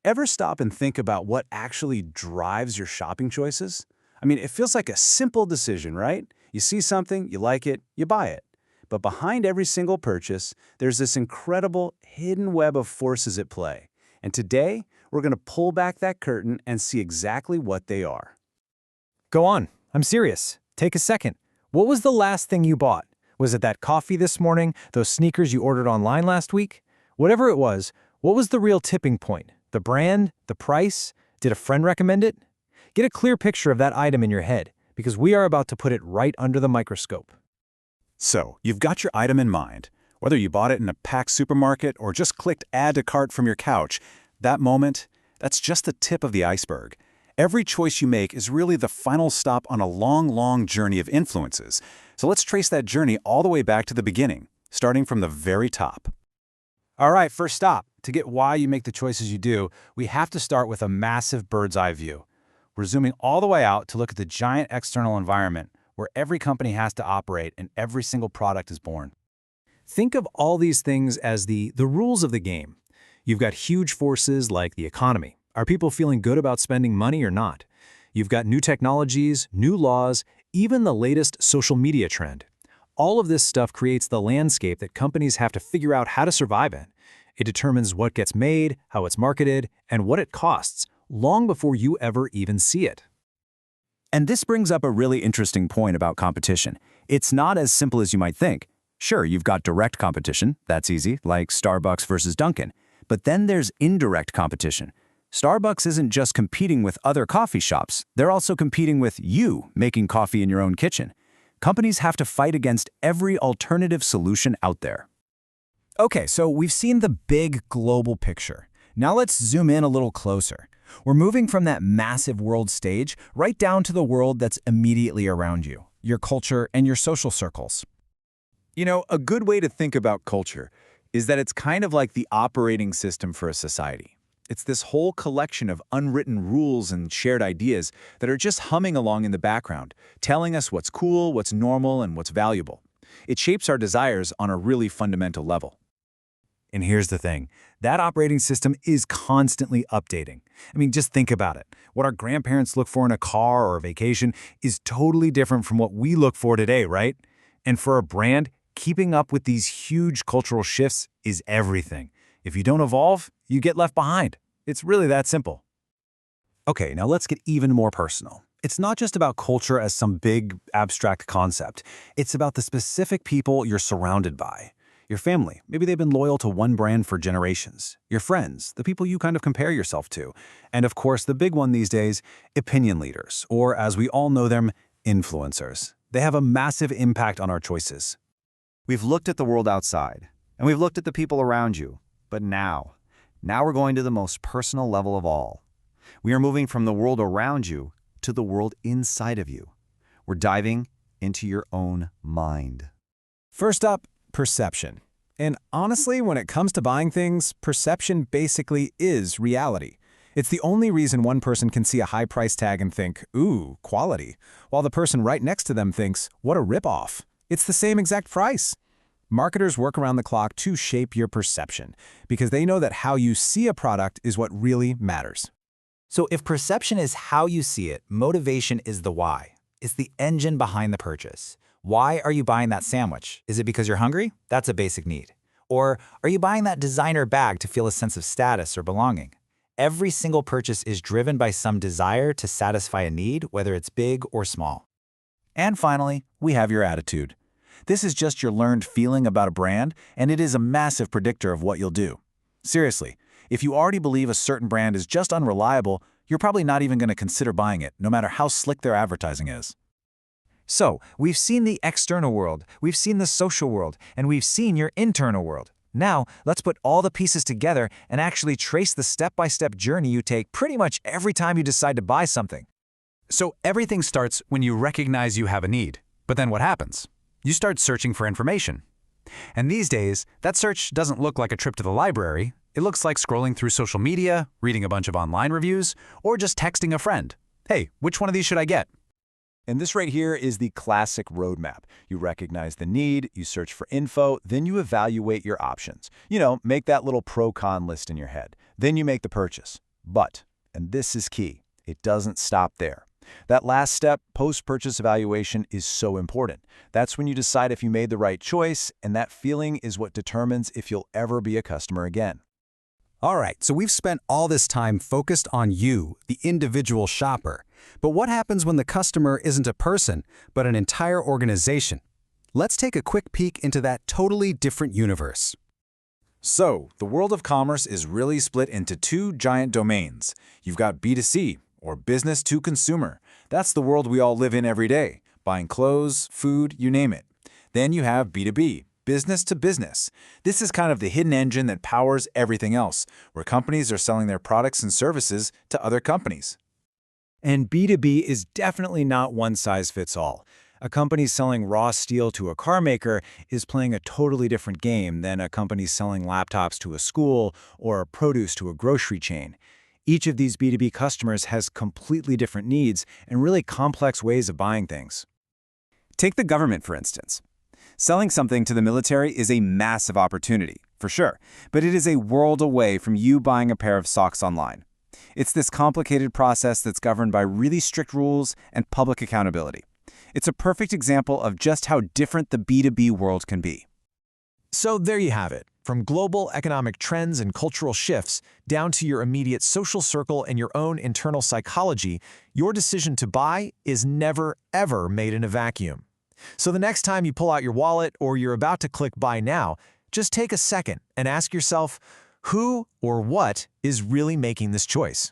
Ever stop and think about what actually drives your shopping choices? I mean, it feels like a simple decision, right? You see something, you like it, you buy it. But behind every single purchase, there's this incredible hidden web of forces at play. And today, we're going to pull back that curtain and see exactly what they are. Go on. I'm serious. Take a second. What was the last thing you bought? Was it that coffee this morning, those sneakers you ordered online last week? Whatever it was, what was the real tipping point? The brand? The price? Did a friend recommend it? Get a clear picture of that item in your head, because we are about to put it right under the microscope. So, you've got your item in mind. Whether you bought it in a packed supermarket or just clicked add to cart from your couch, that moment, that's just the tip of the iceberg. Every choice you make is really the final stop on a long, long journey of influences. So let's trace that journey all the way back to the beginning, starting from the very top. All right, first stop. To get why you make the choices you do, we have to start with a massive bird's eye view. We're zooming all the way out to look at the giant external environment where every company has to operate and every single product is born. Think of all these things as the rules of the game. You've got huge forces like the economy. Are people feeling good about spending money or not? You've got new technologies, new laws, even the latest social media trend. All of this stuff creates the landscape that companies have to figure out how to survive in. It determines what gets made, how it's marketed, and what it costs, long before you ever even see it. And this brings up a really interesting point about competition. It's not as simple as you might think. Sure, you've got direct competition, that's easy, like Starbucks versus Dunkin'. But then there's indirect competition. Starbucks isn't just competing with other coffee shops, they're also competing with you making coffee in your own kitchen. Companies have to fight against every alternative solution out there. Okay, so we've seen the big global picture. Now let's zoom in a little closer. We're moving from that massive world stage right down to the world that's immediately around you, your culture and your social circles. You know, a good way to think about culture is that it's kind of like the operating system for a society. It's this whole collection of unwritten rules and shared ideas that are just humming along in the background, telling us what's cool, what's normal, and what's valuable. It shapes our desires on a really fundamental level. And here's the thing, that operating system is constantly updating. I mean, just think about it. What our grandparents look for in a car or a vacation is totally different from what we look for today, right? And for a brand, keeping up with these huge cultural shifts is everything. If you don't evolve, you get left behind. It's really that simple. Okay, now let's get even more personal. It's not just about culture as some big, abstract concept. It's about the specific people you're surrounded by. Your family, maybe they've been loyal to one brand for generations. Your friends, the people you kind of compare yourself to. And of course, the big one these days, opinion leaders, or as we all know them, influencers. They have a massive impact on our choices. We've looked at the world outside, and we've looked at the people around you. But now we're going to the most personal level of all. We are moving from the world around you to the world inside of you. We're diving into your own mind. First up, perception. And honestly, when it comes to buying things, perception basically is reality. It's the only reason one person can see a high price tag and think, ooh, quality, while the person right next to them thinks, what a ripoff. It's the same exact price. Marketers work around the clock to shape your perception because they know that how you see a product is what really matters. So if perception is how you see it, motivation is the why. It's the engine behind the purchase. Why are you buying that sandwich? Is it because you're hungry? That's a basic need. Or are you buying that designer bag to feel a sense of status or belonging? Every single purchase is driven by some desire to satisfy a need, whether it's big or small. And finally, we have your attitude. This is just your learned feeling about a brand, and it is a massive predictor of what you'll do. Seriously, if you already believe a certain brand is just unreliable, you're probably not even going to consider buying it, no matter how slick their advertising is. So, we've seen the external world, we've seen the social world, and we've seen your internal world. Now, let's put all the pieces together and actually trace the step-by-step journey you take pretty much every time you decide to buy something. So everything starts when you recognize you have a need. But then what happens? You start searching for information. And these days, that search doesn't look like a trip to the library. It looks like scrolling through social media, reading a bunch of online reviews, or just texting a friend. Hey, which one of these should I get? And this right here is the classic roadmap. You recognize the need, you search for info, then you evaluate your options. You know, make that little pro-con list in your head. Then you make the purchase. But, and this is key, it doesn't stop there. That last step, post-purchase evaluation, is so important. That's when you decide if you made the right choice, and that feeling is what determines if you'll ever be a customer again. All right, so we've spent all this time focused on you, the individual shopper. But what happens when the customer isn't a person, but an entire organization? Let's take a quick peek into that totally different universe. So, the world of commerce is really split into two giant domains. You've got B2C, or business to consumer. That's the world we all live in every day, buying clothes, food, you name it. Then you have B2B, business to business. This is kind of the hidden engine that powers everything else, where companies are selling their products and services to other companies. And B2B is definitely not one size fits all. A company selling raw steel to a car maker is playing a totally different game than a company selling laptops to a school or produce to a grocery chain. Each of these B2B customers has completely different needs and really complex ways of buying things. Take the government, for instance. Selling something to the military is a massive opportunity, for sure, but it is a world away from you buying a pair of socks online. It's this complicated process that's governed by really strict rules and public accountability. It's a perfect example of just how different the B2B world can be. So there you have it. From global economic trends and cultural shifts down to your immediate social circle and your own internal psychology, your decision to buy is never, ever made in a vacuum. So the next time you pull out your wallet or you're about to click Buy Now, just take a second and ask yourself, who or what is really making this choice?